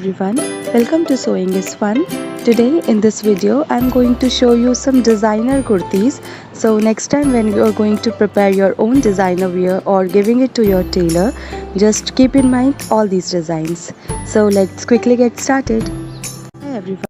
everyone, welcome to Sewing is Fun. Today in this video I'm going to show you some designer kurtis. So next time when you are going to prepare your own designer wear or giving it to your tailor, just keep in mind all these designs. So let's quickly get started. Hi everyone.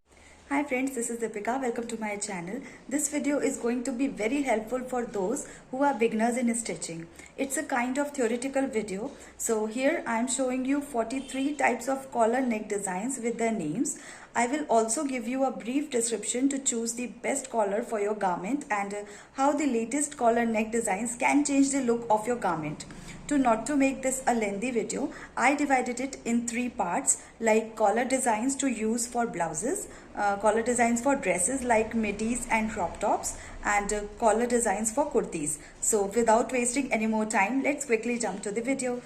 Hi friends, this is Deepika. Welcome to my channel. This video is going to be very helpful for those who are beginners in stitching. It's a kind of theoretical video. So here I am showing you 43 types of collar neck designs with their names. I will also give you a brief description to choose the best collar for your garment and how the latest collar neck designs can change the look of your garment. Not to make this a lengthy video, I divided it in 3 parts, like collar designs to use for blouses, collar designs for dresses like midis and crop tops, and collar designs for kurtis. So without wasting any more time, let's quickly jump to the video.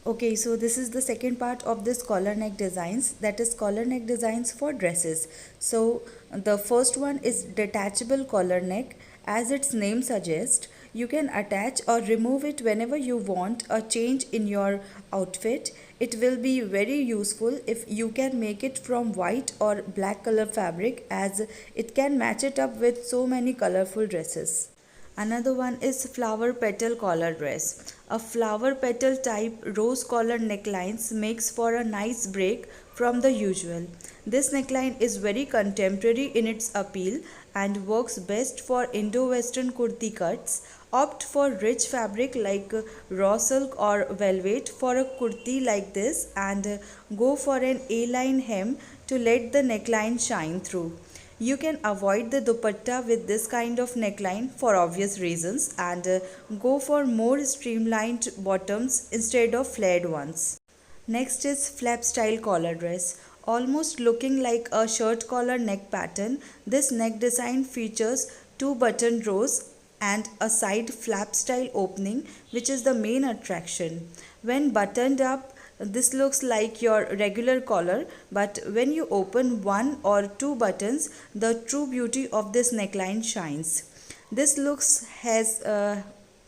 Okay, so this is the second part of this collar neck designs, that is collar neck designs for dresses. So the first one is detachable collar neck. As its name suggests, you can attach or remove it whenever you want a change in your outfit. It will be very useful if you can make it from white or black color fabric, as it can match it up with so many colorful dresses. Another one is flower petal collar dress. A flower petal type rose collar necklines makes for a nice break from the usual. This neckline is very contemporary in its appeal and works best for Indo-Western kurti cuts. Opt for rich fabric like raw silk or velvet for a kurti like this, and go for an A-line hem to let the neckline shine through. You can avoid the dupatta with this kind of neckline for obvious reasons, and go for more streamlined bottoms instead of flared ones. Next is flap style collar dress. Almost looking like a shirt collar neck pattern, this neck design features 2 button rows and a side flap style opening, which is the main attraction. When buttoned up, this looks like your regular collar, but when you open 1 or 2 buttons, the true beauty of this neckline shines. This looks has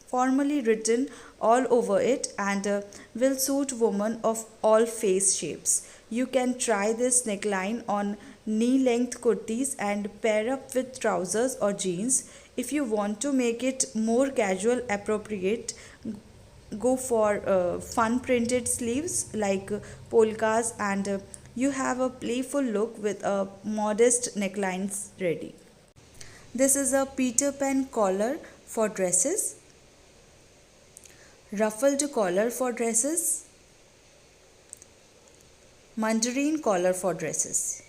formally written all over it, and will suit women of all face shapes. You can try this neckline on knee-length kurtis and pair up with trousers or jeans. If you want to make it more casual appropriate, go for fun printed sleeves like polkas, and you have a playful look with a modest necklines ready. This is a Peter Pan collar for dresses, ruffled collar for dresses, mandarin collar for dresses,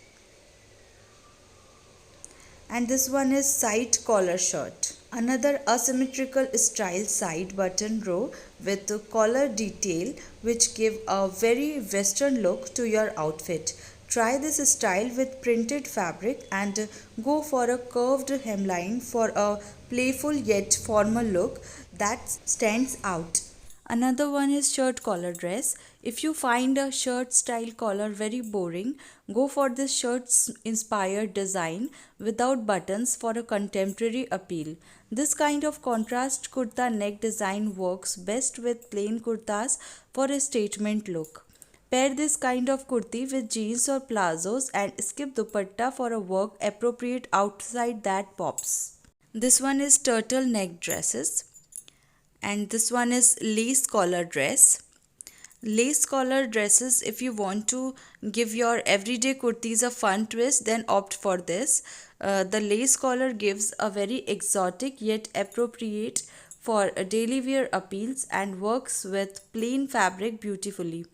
and this one is side collar shirt. Another asymmetrical style side button row with the collar detail, which give a very western look to your outfit. Try this style with printed fabric and go for a curved hemline for a playful yet formal look that stands out. Another one is shirt collar dress. If you find a shirt style collar very boring, go for this shirt inspired design without buttons for a contemporary appeal. This kind of contrast kurta neck design works best with plain kurtas for a statement look. Pair this kind of kurti with jeans or plazos and skip dupatta for a work appropriate outside that pops. This one is turtle neck dresses, and this one is lace collar dress. Lace collar dresses, if you want to give your everyday kurtis a fun twist, then opt for this. The lace collar gives a very exotic yet appropriate for daily wear appeals and works with plain fabric beautifully.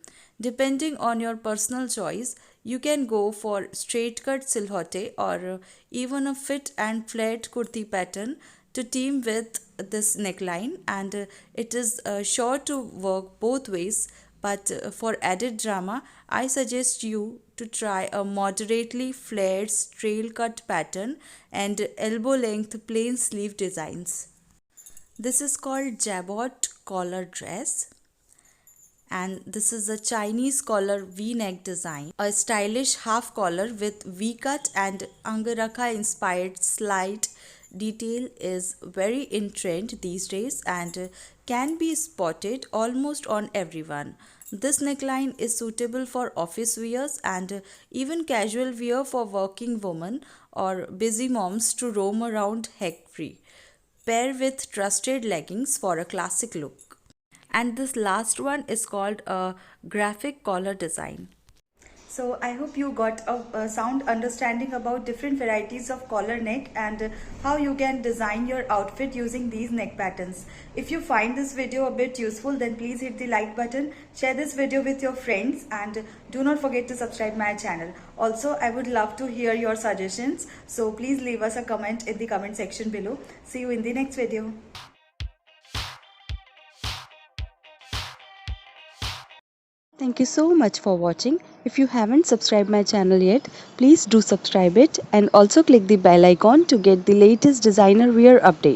Depending on your personal choice, you can go for straight cut silhouette or even a fit and flared kurti pattern to team with this neckline, and it is sure to work both ways. But for added drama, I suggest you to try a moderately flared trail cut pattern and elbow length plain sleeve designs. This is called jabot collar dress, and this is a Chinese collar V-neck design, a stylish half collar with V-cut and Angaraka inspired slide detail is very in trend these days and can be spotted almost on everyone. This neckline is suitable for office wears and even casual wear for working women or busy moms to roam around heck free. Pair with trusted leggings for a classic look. And this last one is called a graphic collar design. So I hope you got a sound understanding about different varieties of collar neck and how you can design your outfit using these neck patterns. If you find this video a bit useful, then please hit the like button, share this video with your friends, and do not forget to subscribe my channel. Also, I would love to hear your suggestions, so please leave us a comment in the comment section below. See you in the next video. Thank you so much for watching. If you haven't subscribed my channel yet, please do subscribe it and also click the bell icon to get the latest designer wear update.